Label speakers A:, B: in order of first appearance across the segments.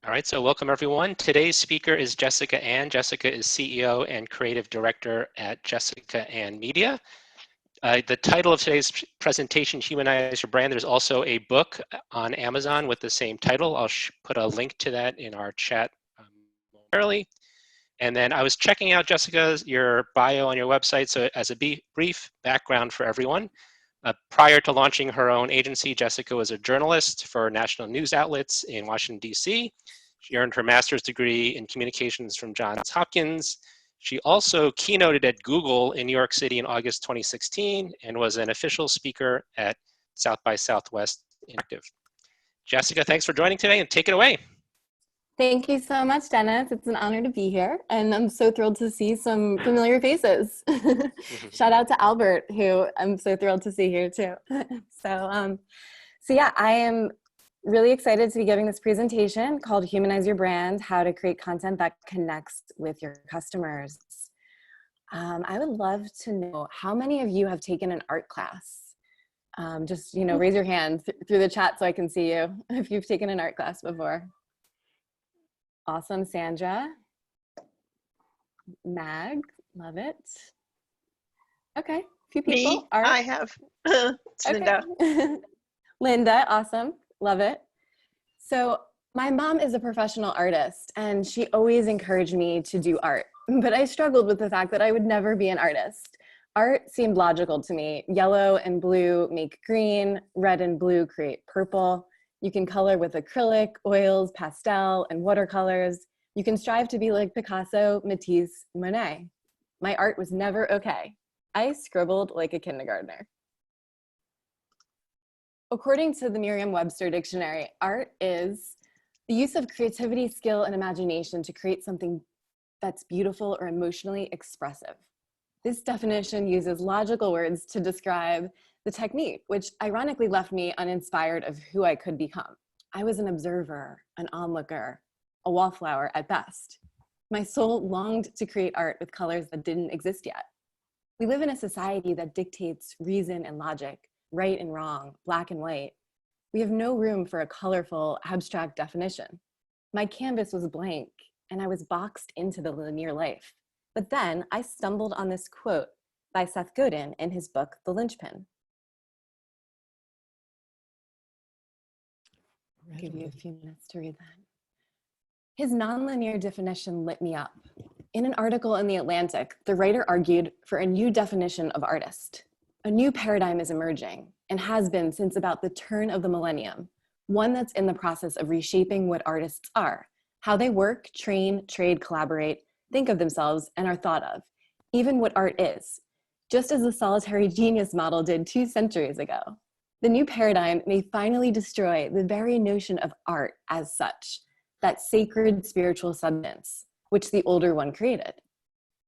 A: All right, so welcome everyone. Today's speaker is Jessica Ann. Jessica is CEO and Creative Director at Jessica Ann Media. The title of today's presentation, Humanize Your Brand. There's also a book on Amazon with the same title. I'll put a link to that in our chat momentarily. And then I was checking out, Jessica, your bio on your website. So as a brief background for everyone, prior to launching her own agency, Jessica was a journalist for national news outlets in Washington, D.C. She earned her master's degree in communications from Johns Hopkins. She also keynoted at Google in New York City in August 2016 and was an official speaker at South by Southwest Interactive. Jessica, thanks for joining today, and take it away.
B: Thank you so much, Dennis. It's an honor to be here, and I'm so thrilled to see some familiar faces. Shout out to Albert, who I'm so thrilled to see here too. So yeah, I am really excited to be giving this presentation called Humanize Your Brand, How to Create Content That Connects with Your Customers. I would love to know how many of you have taken an art class. Just, raise your hand through the chat so I can see you if you've taken an art class before. Awesome, Sandra. Mag, love it. Okay, a few people.
C: Me, I have. It's
B: okay.
C: Linda.
B: Linda, awesome, love it. So my mom is a professional artist, and she always encouraged me to do art, but I struggled with the fact that I would never be an artist. Art seemed logical to me. Yellow and blue make green, red and blue create purple. You can color with acrylic, oils, pastel, and watercolors. You can strive to be like Picasso, Matisse, Monet. My art was never okay. I scribbled like a kindergartner. According to the Merriam-Webster dictionary, art is the use of creativity, skill, and imagination to create something that's beautiful or emotionally expressive. This definition uses logical words to describe the technique, which ironically left me uninspired of who I could become. I was an observer, an onlooker, a wallflower at best. My soul longed to create art with colors that didn't exist yet. We live in a society that dictates reason and logic, right and wrong, black and white. We have no room for a colorful, abstract definition. My canvas was blank, and I was boxed into the linear life. But then I stumbled on this quote by Seth Godin in his book, The Linchpin. I'll give you a few minutes to read that. His nonlinear definition lit me up. In an article in The Atlantic, the writer argued for a new definition of artist. A new paradigm is emerging and has been since about the turn of the millennium, one that's in the process of reshaping what artists are, how they work, train, trade, collaborate, think of themselves, and are thought of, even what art is, just as the solitary genius model did 2 centuries ago. The new paradigm may finally destroy the very notion of art as such, that sacred spiritual substance, which the older one created.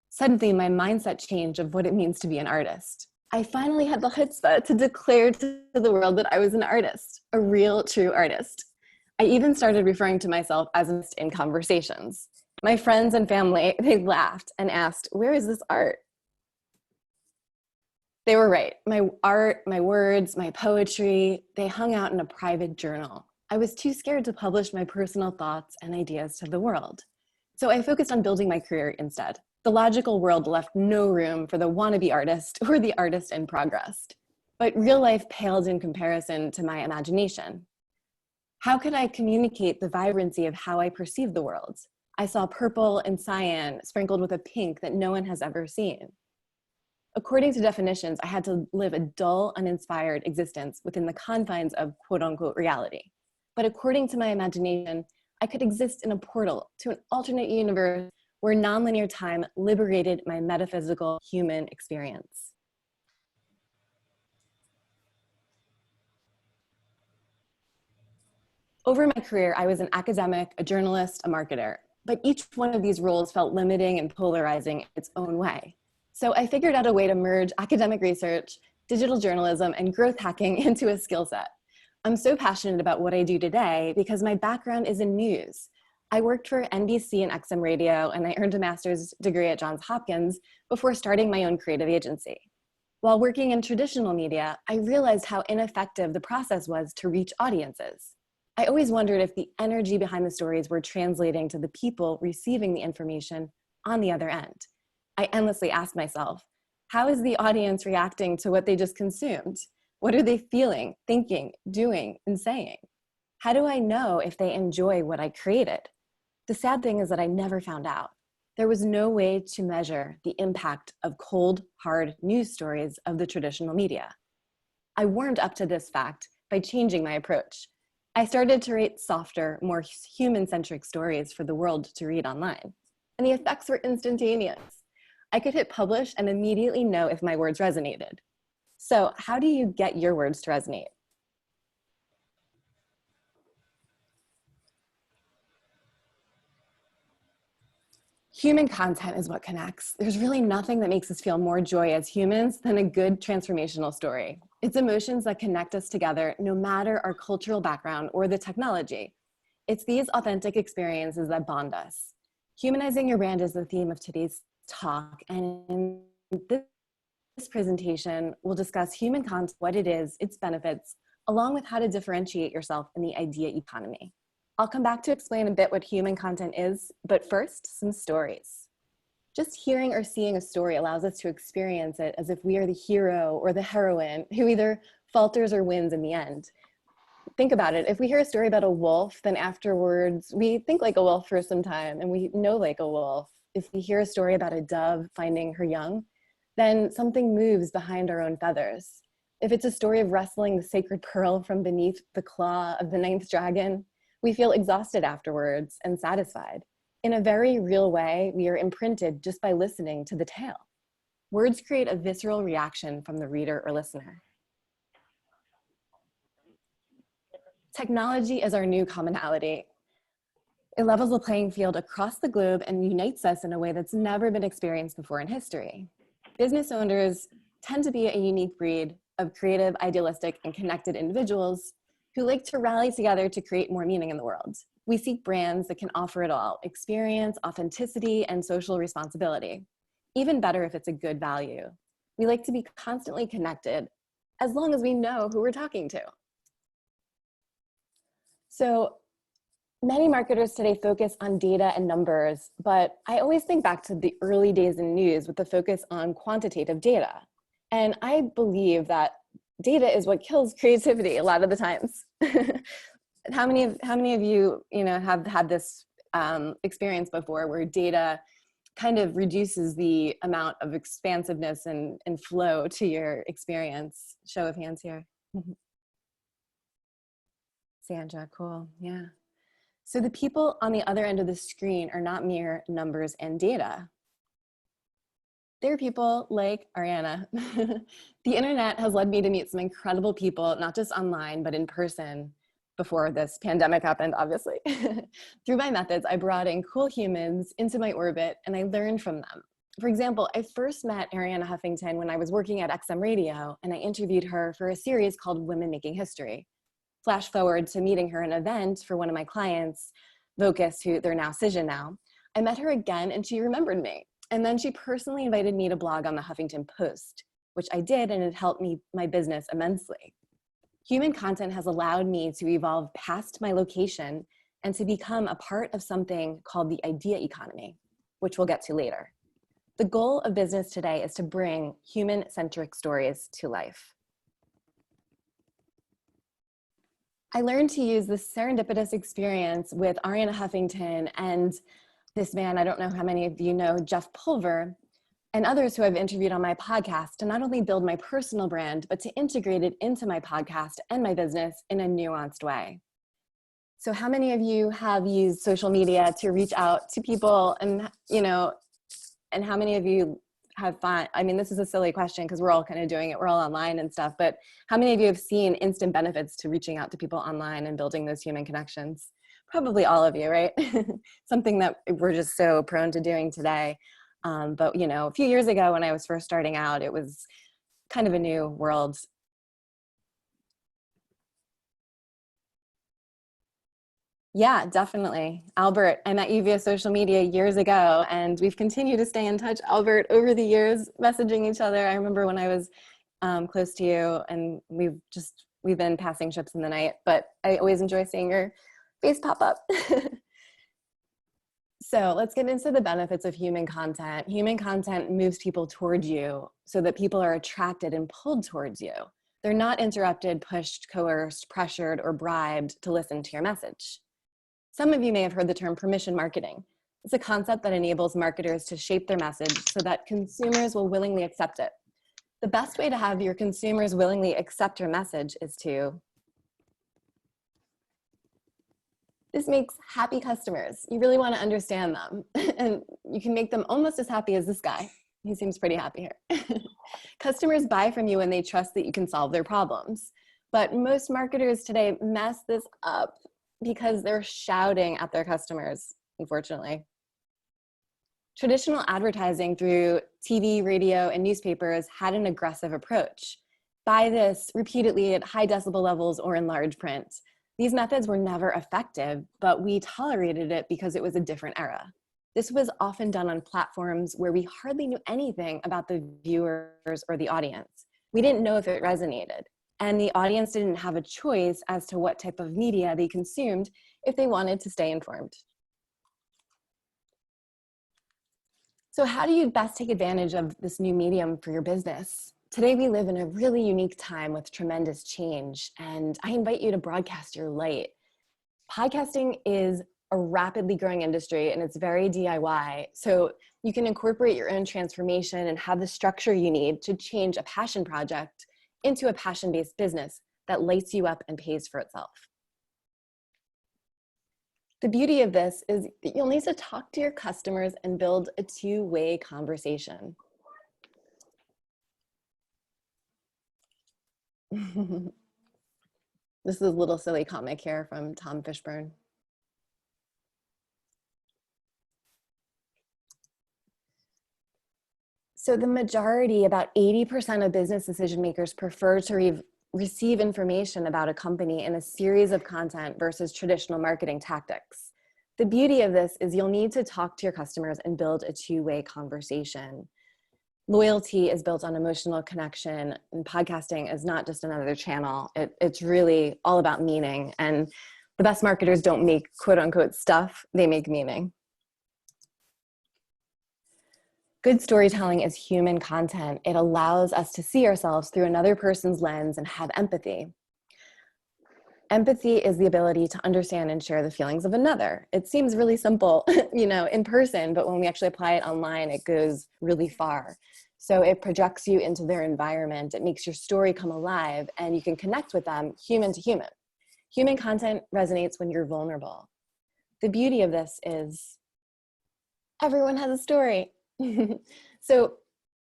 B: Suddenly, my mindset changed of what it means to be an artist. I finally had the chutzpah to declare to the world that I was an artist, a real, true artist. I even started referring to myself as an artist in conversations. My friends and family, they laughed and asked, "Where is this art?" They were right. My art, my words, my poetry, they hung out in a private journal. I was too scared to publish my personal thoughts and ideas to the world. So I focused on building my career instead. The logical world left no room for the wannabe artist or the artist in progress. But real life paled in comparison to my imagination. How could I communicate the vibrancy of how I perceived the world? I saw purple and cyan sprinkled with a pink that no one has ever seen. According to definitions, I had to live a dull, uninspired existence within the confines of quote-unquote reality. But according to my imagination, I could exist in a portal to an alternate universe where nonlinear time liberated my metaphysical human experience. Over my career, I was an academic, a journalist, a marketer, but each one of these roles felt limiting and polarizing in its own way. So I figured out a way to merge academic research, digital journalism, and growth hacking into a skill set. I'm so passionate about what I do today because my background is in news. I worked for NBC and XM Radio, and I earned a master's degree at Johns Hopkins before starting my own creative agency. While working in traditional media, I realized how ineffective the process was to reach audiences. I always wondered if the energy behind the stories were translating to the people receiving the information on the other end. I endlessly asked myself, how is the audience reacting to what they just consumed? What are they feeling, thinking, doing, and saying? How do I know if they enjoy what I created? The sad thing is that I never found out. There was no way to measure the impact of cold, hard news stories of the traditional media. I warmed up to this fact by changing my approach. I started to write softer, more human-centric stories for the world to read online. And the effects were instantaneous. I could hit publish and immediately know if my words resonated. So how do you get your words to resonate? Human content is what connects. There's really nothing that makes us feel more joy as humans than a good transformational story. It's emotions that connect us together no matter our cultural background or the technology. It's these authentic experiences that bond us. Humanizing your brand is the theme of today's talk, and in this presentation, we'll discuss human content, what it is, its benefits, along with how to differentiate yourself in the idea economy. I'll come back to explain a bit what human content is, but first, some stories. Just hearing or seeing a story allows us to experience it as if we are the hero or the heroine who either falters or wins in the end. Think about it. If we hear a story about a wolf, then afterwards we think like a wolf for some time and we know like a wolf. If we hear a story about a dove finding her young, then something moves behind our own feathers. If it's a story of wrestling the sacred pearl from beneath the claw of the ninth dragon, we feel exhausted afterwards and satisfied. In a very real way, we are imprinted just by listening to the tale. Words create a visceral reaction from the reader or listener. Technology is our new commonality. It levels the playing field across the globe and unites us in a way that's never been experienced before in history. Business owners tend to be a unique breed of creative, idealistic, and connected individuals who like to rally together to create more meaning in the world. We seek brands that can offer it all: experience, authenticity, and social responsibility. Even better if it's a good value. We like to be constantly connected as long as we know who we're talking to. So many marketers today focus on data and numbers, but I always think back to the early days in news with the focus on quantitative data. And I believe that data is what kills creativity a lot of the times. How many of you, have had this experience before where data kind of reduces the amount of expansiveness and flow to your experience? Show of hands here. Sandra, cool, yeah. So the people on the other end of the screen are not mere numbers and data. They're people like Arianna. The internet has led me to meet some incredible people, not just online, but in person before this pandemic happened, obviously. Through my methods, I brought in cool humans into my orbit and I learned from them. For example, I first met Arianna Huffington when I was working at XM Radio, and I interviewed her for a series called Women Making History. Flash forward to meeting her at an event for one of my clients, Vocus, who they're now Cision now. I met her again and she remembered me. And then she personally invited me to blog on the Huffington Post, which I did, and it helped my business immensely. Human content has allowed me to evolve past my location and to become a part of something called the idea economy, which we'll get to later. The goal of business today is to bring human-centric stories to life. I learned to use this serendipitous experience with Arianna Huffington and this man, I don't know how many of you know, Jeff Pulver, and others who I've interviewed on my podcast, to not only build my personal brand, but to integrate it into my podcast and my business in a nuanced way. So how many of you have used social media to reach out to people, and and how many of you have found, I mean, this is a silly question because we're all kind of doing it, we're all online and stuff, but how many of you have seen instant benefits to reaching out to people online and building those human connections? Probably all of you, right? Something that we're just so prone to doing today. But a few years ago when I was first starting out, it was kind of a new world. Yeah, definitely. Albert, I met you via social media years ago, and we've continued to stay in touch, Albert, over the years, messaging each other. I remember when I was close to you, and we've just We've been passing ships in the night, but I always enjoy seeing your face pop up. So let's get into the benefits of human content. Human content moves people towards you so that people are attracted and pulled towards you. They're not interrupted, pushed, coerced, pressured, or bribed to listen to your message. Some of you may have heard the term permission marketing. It's a concept that enables marketers to shape their message so that consumers will willingly accept it. The best way to have your consumers willingly accept your message is to this makes happy customers. You really want to understand them. And you can make them almost as happy as this guy. He seems pretty happy here. Customers buy from you when they trust that you can solve their problems. But most marketers today mess this up because they're shouting at their customers, unfortunately. Traditional advertising through TV, radio, and newspapers had an aggressive approach. Buy this repeatedly at high decibel levels or in large print. These methods were never effective, but we tolerated it because it was a different era. This was often done on platforms where we hardly knew anything about the viewers or the audience. We didn't know if it resonated, and the audience didn't have a choice as to what type of media they consumed if they wanted to stay informed. So how do you best take advantage of this new medium for your business? Today, we live in a really unique time with tremendous change, and I invite you to broadcast your light. Podcasting is a rapidly growing industry, and it's very DIY, so you can incorporate your own transformation and have the structure you need to change a passion project into a passion-based business that lights you up and pays for itself. The beauty of this is that you'll need to talk to your customers and build a two-way conversation. This is a little silly comic here from Tom Fishburne. So the majority, about 80% of business decision makers prefer to receive information about a company in a series of content versus traditional marketing tactics. The beauty of this is you'll need to talk to your customers and build a two-way conversation. Loyalty is built on emotional connection, and podcasting is not just another channel. It's really all about meaning, and the best marketers don't make quote unquote stuff, they make meaning. Good storytelling is human content. It allows us to see ourselves through another person's lens and have empathy. Empathy is the ability to understand and share the feelings of another. It seems really simple, in person, but when we actually apply it online, it goes really far. So it projects you into their environment. It makes your story come alive, and you can connect with them human to human. Human content resonates when you're vulnerable. The beauty of this is everyone has a story. So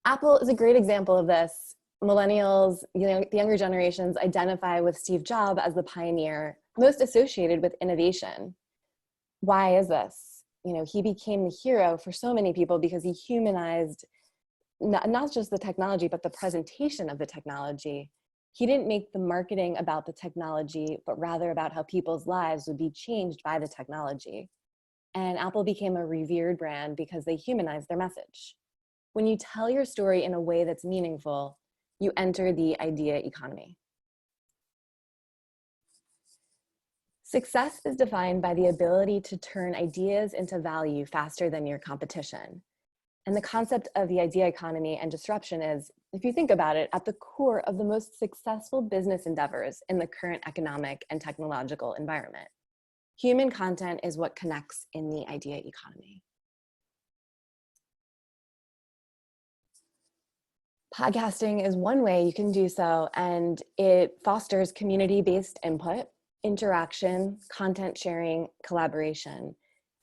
B: Apple is a great example of this. Millennials, the younger generations identify with Steve Jobs as the pioneer most associated with innovation. Why is this? He became the hero for so many people because he humanized not just the technology, but the presentation of the technology. He didn't make the marketing about the technology, but rather about how people's lives would be changed by the technology. And Apple became a revered brand because they humanized their message. When you tell your story in a way that's meaningful, you enter the idea economy. Success is defined by the ability to turn ideas into value faster than your competition. And the concept of the idea economy and disruption is, if you think about it, at the core of the most successful business endeavors in the current economic and technological environment. Human content is what connects in the idea economy. Podcasting is one way you can do so, and it fosters community-based input, interaction, content sharing, collaboration.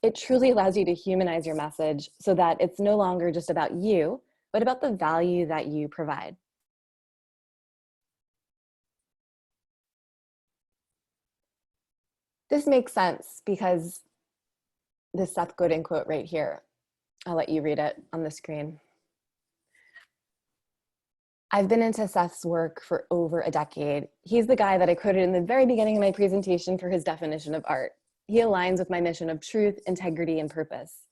B: It truly allows you to humanize your message so that it's no longer just about you, but about the value that you provide. This makes sense because this Seth Godin quote right here, I'll let you read it on the screen. I've been into Seth's work for over a decade. He's the guy that I quoted in the very beginning of my presentation for his definition of art. He aligns with my mission of truth, integrity, and purpose.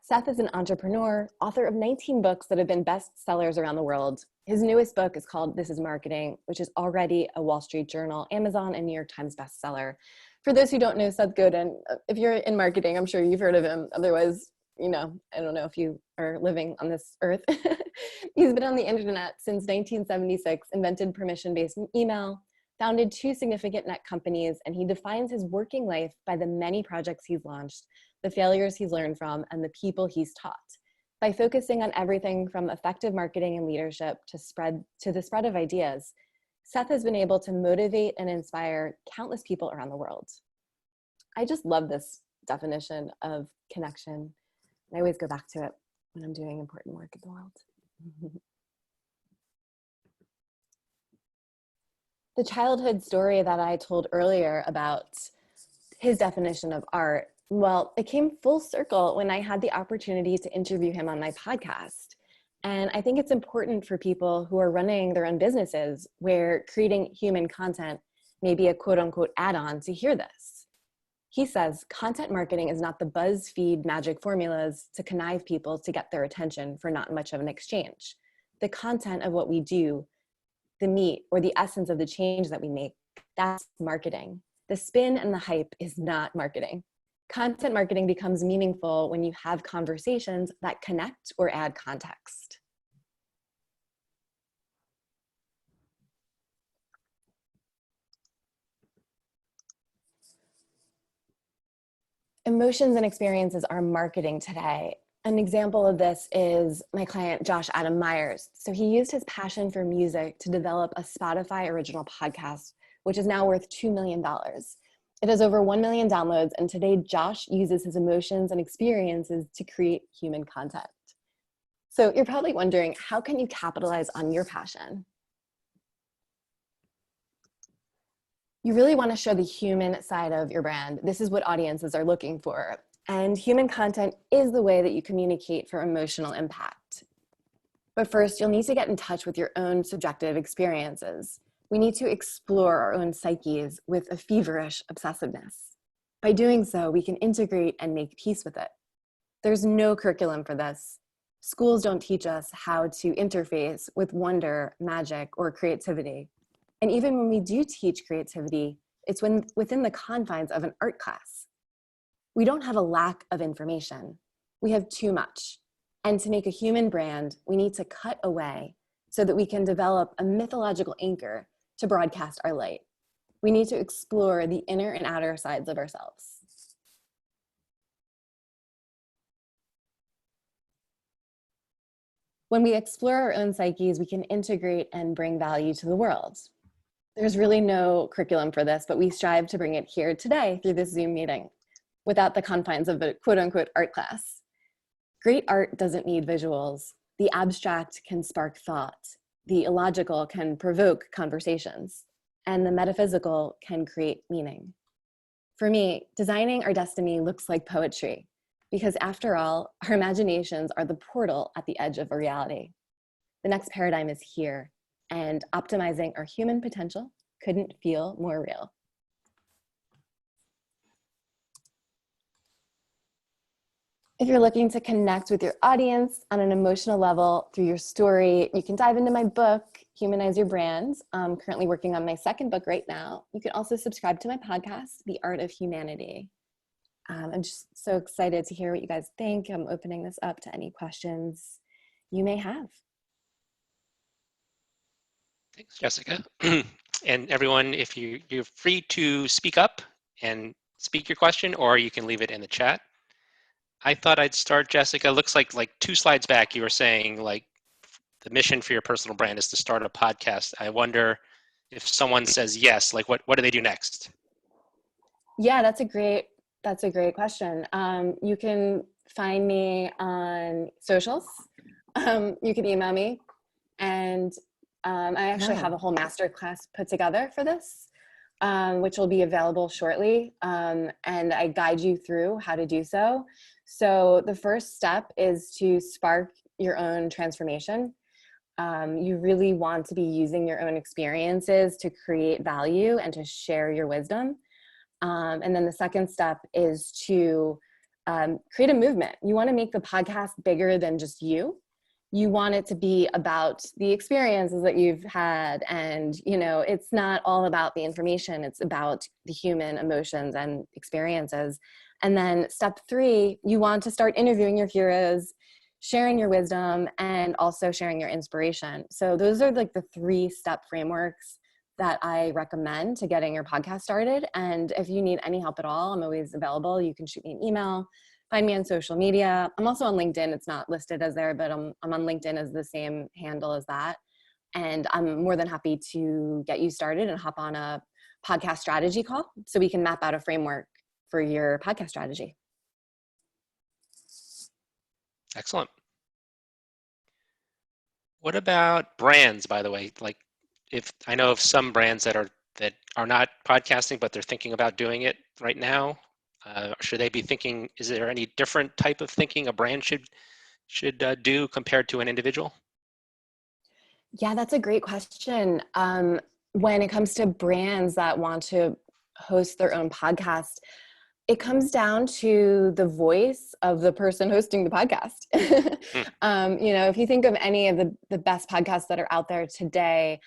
B: Seth is an entrepreneur, author of 19 books that have been bestsellers around the world. His newest book is called This Is Marketing, which is already a Wall Street Journal, Amazon, and New York Times bestseller. For those who don't know Seth Godin, if you're in marketing, I'm sure you've heard of him. Otherwise, I don't know if you are living on this earth. He's been on the internet since 1976, invented permission-based email, founded 2 significant net companies, and he defines his working life by the many projects he's launched, the failures he's learned from, and the people he's taught. By focusing on everything from effective marketing and leadership to the spread of ideas, Seth has been able to motivate and inspire countless people around the world. I just love this definition of connection. I always go back to it when I'm doing important work in the world. The childhood story that I told earlier about his definition of art, well, it came full circle when I had the opportunity to interview him on my podcast. And I think it's important for people who are running their own businesses where creating human content may be a quote unquote add-on to hear this. He says, content marketing is not the BuzzFeed magic formulas to connive people to get their attention for not much of an exchange. The content of what we do, the meat or the essence of the change that we make, that's marketing. The spin and the hype is not marketing. Content marketing becomes meaningful when you have conversations that connect or add context. Emotions and experiences are marketing today. An example of this is my client, Josh Adam Myers. So he used his passion for music to develop a Spotify original podcast, which is now worth $2 million. It has over 1 million downloads, and today Josh uses his emotions and experiences to create human content. So you're probably wondering, how can you capitalize on your passion? You really want to show the human side of your brand. This is what audiences are looking for. And human content is the way that you communicate for emotional impact. But first, you'll need to get in touch with your own subjective experiences. We need to explore our own psyches with a feverish obsessiveness. By doing so, we can integrate and make peace with it. There's no curriculum for this. Schools don't teach us how to interface with wonder, magic, or creativity. And even when we do teach creativity, it's within the confines of an art class. We don't have a lack of information. We have too much. And to make a human brand, we need to cut away so that we can develop a mythological anchor to broadcast our light. We need to explore the inner and outer sides of ourselves. When we explore our own psyches, we can integrate and bring value to the world. There's really no curriculum for this, but we strive to bring it here today through this Zoom meeting without the confines of a quote unquote art class. Great art doesn't need visuals. The abstract can spark thought. The illogical can provoke conversations. And the metaphysical can create meaning. For me, designing our destiny looks like poetry, because after all, our imaginations are the portal at the edge of a reality. The next paradigm is here, and optimizing our human potential couldn't feel more real. If you're looking to connect with your audience on an emotional level through your story, you can dive into my book, Humanize Your Brand. I'm currently working on my 2nd book right now. You can also subscribe to my podcast, The Art of Humanity. I'm just so excited to hear what you guys think. I'm opening this up to any questions you may have.
A: Thanks, Jessica. And everyone, if you're free to speak up and speak your question, or you can leave it in the chat. I thought I'd start, Jessica. Looks like 2 slides back, you were saying like the mission for your personal brand is to start a podcast. I wonder if someone says yes, like what do they do next?
B: Yeah, that's a great question. You can find me on socials. You can email me, and I actually have a whole masterclass put together for this, which will be available shortly. And I guide you through how to do so. So the first step is to spark your own transformation. You really want to be using your own experiences to create value and to share your wisdom. And then the second step is to create a movement. You want to make the podcast bigger than just you. You want it to be about the experiences that you've had. And, it's not all about the information. It's about the human emotions and experiences. And then step 3, you want to start interviewing your heroes, sharing your wisdom, and also sharing your inspiration. So those are like the 3-step frameworks that I recommend to getting your podcast started. And if you need any help at all, I'm always available. You can shoot me an email, find me on social media. I'm also on LinkedIn. It's not listed as there, but I'm on LinkedIn as the same handle as that. And I'm more than happy to get you started and hop on a podcast strategy call so we can map out a framework for your podcast strategy.
A: Excellent. What about brands, by the way? Like, if I know of some brands that are not podcasting, but they're thinking about doing it right now, should they be thinking? Is there any different type of thinking a brand should do compared to an individual?
B: Yeah, that's a great question. When it comes to brands that want to host their own podcast, it comes down to the voice of the person hosting the podcast. If you think of any of the best podcasts that are out there today,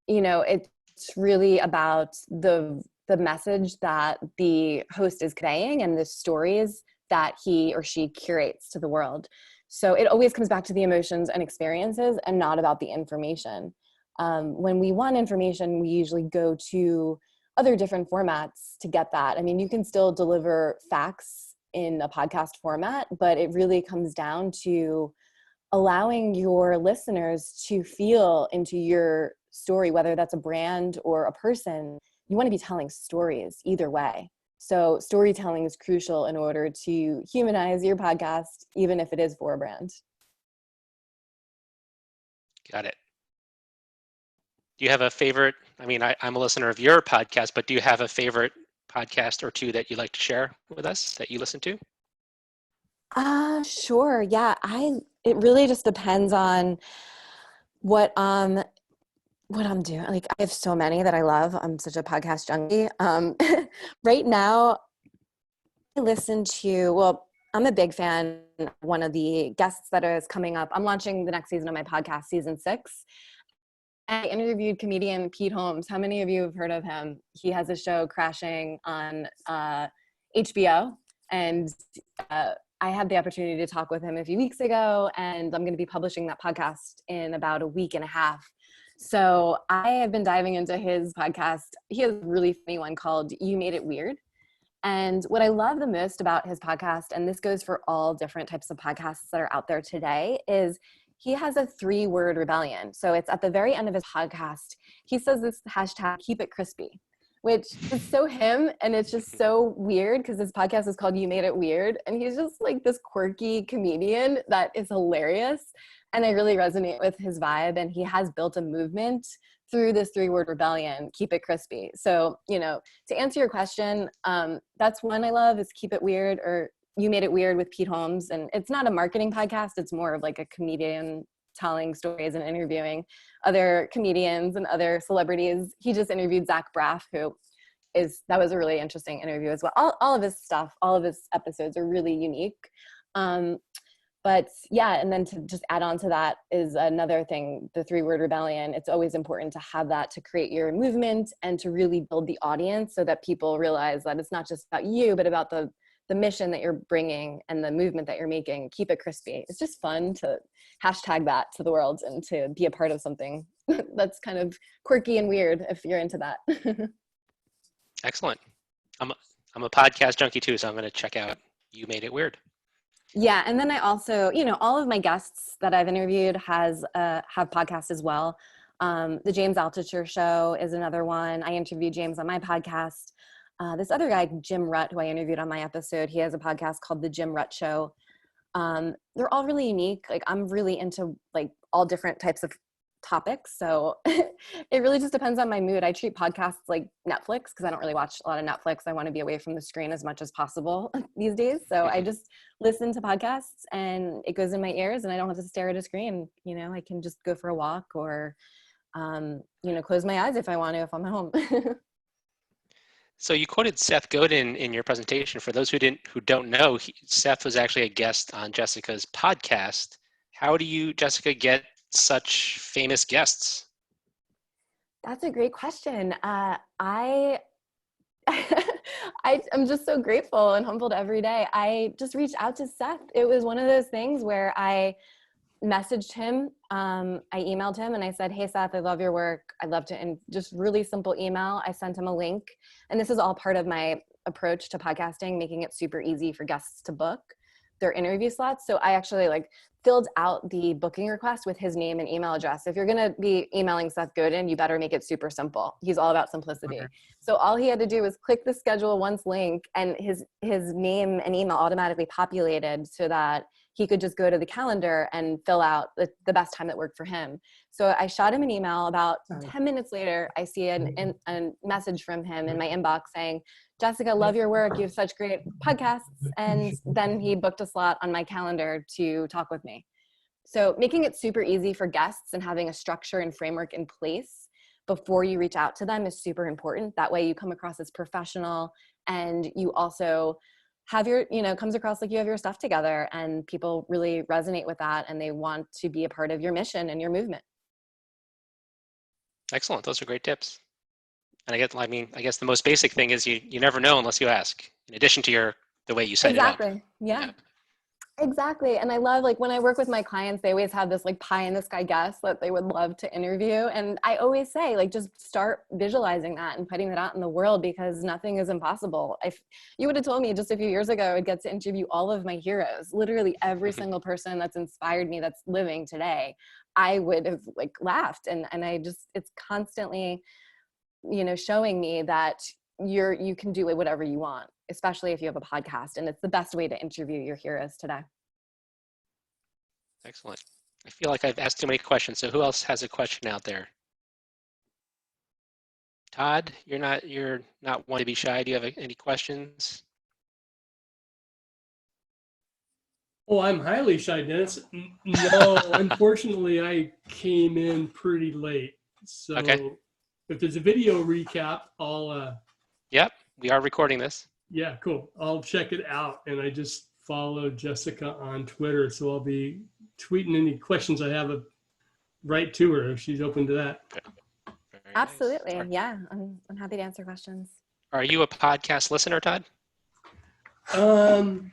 B: it's really about the message that the host is conveying and the stories that he or she curates to the world. So it always comes back to the emotions and experiences and not about the information. When we want information, we usually go to other different formats to get that. I mean, you can still deliver facts in a podcast format, but it really comes down to allowing your listeners to feel into your story, whether that's a brand or a person. You want to be telling stories either way. So storytelling is crucial in order to humanize your podcast, even if it is for a brand.
A: Got it. Do you have a favorite? I mean, I'm a listener of your podcast, but do you have a favorite podcast or two that you'd like to share with us that you listen to?
B: Sure. Yeah. It really just depends on what I'm doing. Like, I have so many that I love. I'm such a podcast junkie. Right now I'm a big fan. One of the guests that is coming up, I'm launching the next season of my podcast, season 6. I interviewed comedian Pete Holmes. How many of you have heard of him? He has a show, Crashing, on HBO. And I had the opportunity to talk with him a few weeks ago, and I'm going to be publishing that podcast in about a week and a half. So I have been diving into his podcast. He has a really funny one called You Made It Weird. And what I love the most about his podcast, and this goes for all different types of podcasts that are out there today, is he has a 3-word rebellion. So it's at the very end of his podcast, he says this hashtag, keep it crispy, which is so him. And it's just so weird because his podcast is called You Made It Weird. And he's just like this quirky comedian that is hilarious. And I really resonate with his vibe. And he has built a movement through this 3-word rebellion, keep it crispy. So, to answer your question, that's one I love, is Keep It Weird, or You Made It Weird with Pete Holmes. And it's not a marketing podcast. It's more of like a comedian telling stories and interviewing other comedians and other celebrities. He just interviewed Zach Braff, that was a really interesting interview as well. All of his stuff, all of his episodes are really unique. But yeah, and then to just add on to that is another thing, the 3-word rebellion. It's always important to have that to create your movement and to really build the audience so that people realize that it's not just about you, but about the mission that you're bringing and the movement that you're making. Keep it crispy. It's just fun to hashtag that to the world and to be a part of something that's kind of quirky and weird if you're into that.
A: Excellent. I'm a podcast junkie too, so I'm going to check out You Made It Weird.
B: Yeah, and then I also, all of my guests that I've interviewed have podcasts as well. The James Altucher Show is another one. I interviewed James on my podcast. This other guy, Jim Rutt, who I interviewed on my episode, he has a podcast called The Jim Rutt Show. They're all really unique. Like, I'm really into like all different types of topics. So it really just depends on my mood. I treat podcasts like Netflix because I don't really watch a lot of Netflix. I want to be away from the screen as much as possible these days. So I just listen to podcasts and it goes in my ears and I don't have to stare at a screen. I can just go for a walk or, close my eyes if I want to, if I'm at home.
A: So you quoted Seth Godin in your presentation. For those who don't know, Seth was actually a guest on Jessica's podcast. How do you, Jessica, get such famous guests?
B: That's a great question. I'm just so grateful and humbled every day. I just reached out to Seth. It was one of those things where I messaged him. I emailed him and I said, "Hey Seth, I love your work. I'd love to," and just really simple email. I sent him a link. And this is all part of my approach to podcasting, making it super easy for guests to book their interview slots. So I actually filled out the booking request with his name and email address. If you're going to be emailing Seth Godin, you better make it super simple. He's all about simplicity. Okay. So all he had to do was click the schedule once link, and his name and email automatically populated so that he could just go to the calendar and fill out the best time that worked for him. So I shot him an email. About 10 minutes later, I see a message from him in my inbox saying, "Jessica, love your work. You have such great podcasts." And then he booked a slot on my calendar to talk with me. So making it super easy for guests and having a structure and framework in place before you reach out to them is super important. That way you come across as professional, and you also have your, comes across like you have your stuff together, and people really resonate with that and they want to be a part of your mission and your movement.
A: Excellent. Those are great tips. And I guess the most basic thing is you never know unless you ask, in addition to the way you set it up.
B: Exactly. Yeah. Exactly. And I love, when I work with my clients, they always have this pie in the sky guest that they would love to interview. And I always say, just start visualizing that and putting that out in the world, because nothing is impossible. If you would have told me just a few years ago, I'd get to interview all of my heroes, literally every single person that's inspired me that's living today, I would have laughed. And I just, it's constantly, showing me that you can do whatever you want, especially if you have a podcast, and it's the best way to interview your heroes today.
A: Excellent. I feel like I've asked too many questions, so who else has a question out there? Todd, you're not one to be shy. Do you have any questions?
D: Oh, I'm highly shy, Dennis. No, unfortunately, I came in pretty late. So if there's a video recap, I'll...
A: Yep, we are recording this.
D: Yeah, cool. I'll check it out. And I just followed Jessica on Twitter, so I'll be tweeting any questions I have right to her if she's open to that.
A: Very
B: Absolutely.
A: nice.
B: Yeah, I'm happy to answer questions.
A: Are you a podcast listener, Todd?
D: I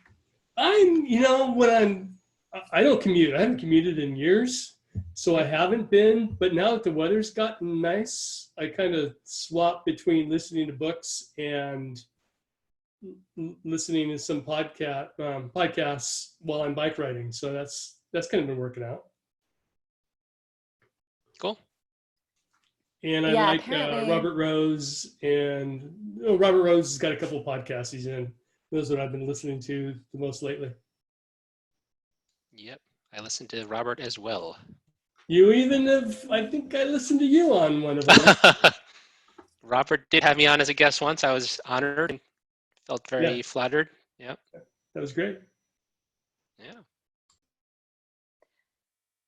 D: don't commute. I haven't commuted in years, so I haven't been. But now that the weather's gotten nice, I kind of swap between listening to books and listening to some podcasts while I'm bike riding. So that's kind of been working out.
A: Cool.
D: And I like Robert Rose, and Robert Rose has got a couple of podcasts he's in. Those are what I've been listening to the most lately.
A: Yep, I listened to Robert as well.
D: You even have, I think I listened to you on one of them.
A: Robert did have me on as a guest once. I was honored and felt very flattered. Yeah.
D: That was great.
A: Yeah.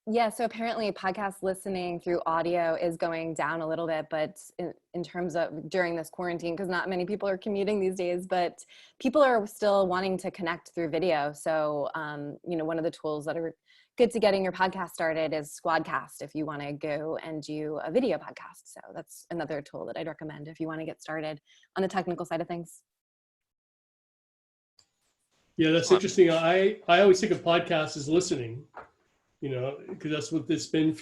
B: Yeah, so apparently podcast listening through audio is going down a little bit, but in terms of during this quarantine, because not many people are commuting these days, but people are still wanting to connect through video. So, one of the tools that are good to getting your podcast started is Squadcast if you want to go and do a video podcast. So that's another tool that I'd recommend if you want to get started on the technical side of things.
D: Yeah, that's interesting. I always think of podcasts as listening. Because that's what it's been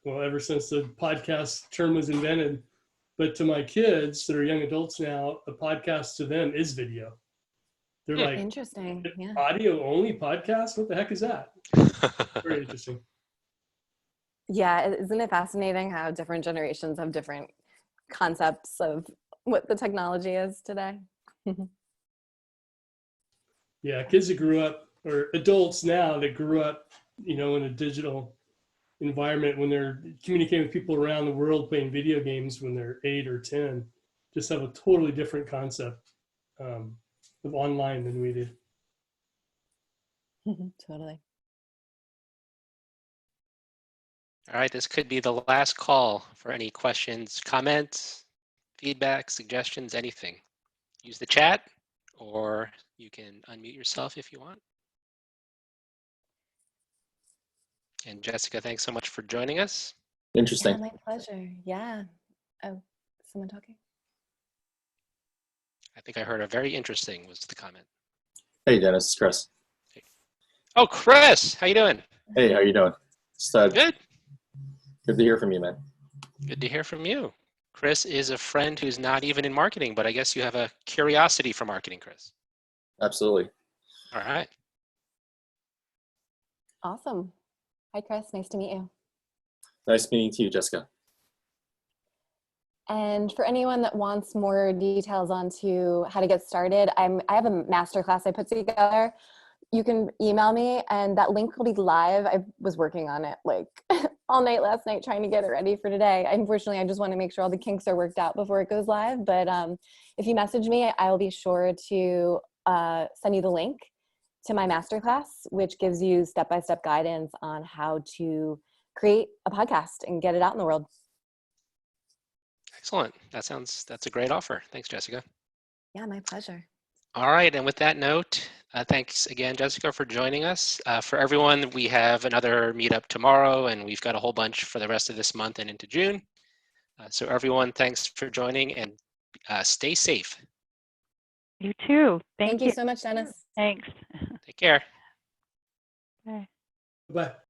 D: ever since the podcast term was invented. But to my kids that are young adults now, a podcast to them is video. They're like,
B: interesting. Yeah.
D: Audio only podcast? What the heck is that? Very interesting.
B: Yeah, isn't it fascinating how different generations have different concepts of what the technology is today?
D: Yeah, kids that grew up, or adults now that grew up in a digital environment when they're communicating with people around the world playing video games when they're 8 or 10, just have a totally different concept of online than we did.
B: Totally.
A: All right, this could be the last call for any questions, comments, feedback, suggestions, anything. use the chat, or you can unmute yourself if you want. And Jessica, thanks so much for joining us.
E: Interesting.
B: Yeah, my pleasure. Yeah. Oh, someone talking?
A: I think I heard a very interesting was the comment.
E: Hey, Dennis, it's Chris.
A: Oh, Chris, how you doing?
E: Hey, how you doing? It's,
A: Good.
E: good to hear from you, man.
A: Good to hear from you. Chris is a friend who's not even in marketing, but I guess you have a curiosity for marketing, Chris.
E: Absolutely.
A: All right.
B: Awesome. Hi, Chris. Nice to meet you.
E: Nice meeting to you, Jessica.
B: And for anyone that wants more details onto how to get started, I have a masterclass I put together. You can email me, and that link will be live. I was working on it like all night last night trying to get it ready for today. Unfortunately, I just want to make sure all the kinks are worked out before it goes live. But if you message me, I will be sure to send you the link to my masterclass, which gives you step-by-step guidance on how to create a podcast and get it out in the world.
A: Excellent. That's a great offer. Thanks, Jessica.
B: Yeah, my pleasure.
A: All right, and with that note, thanks again, Jessica, for joining us. For everyone, we have another meetup tomorrow, and we've got a whole bunch for the rest of this month and into June. So everyone, thanks for joining, and stay safe.
F: You too.
B: Thank you so much, Dennis.
F: Thanks.
A: Take care.
F: Bye.
D: Bye.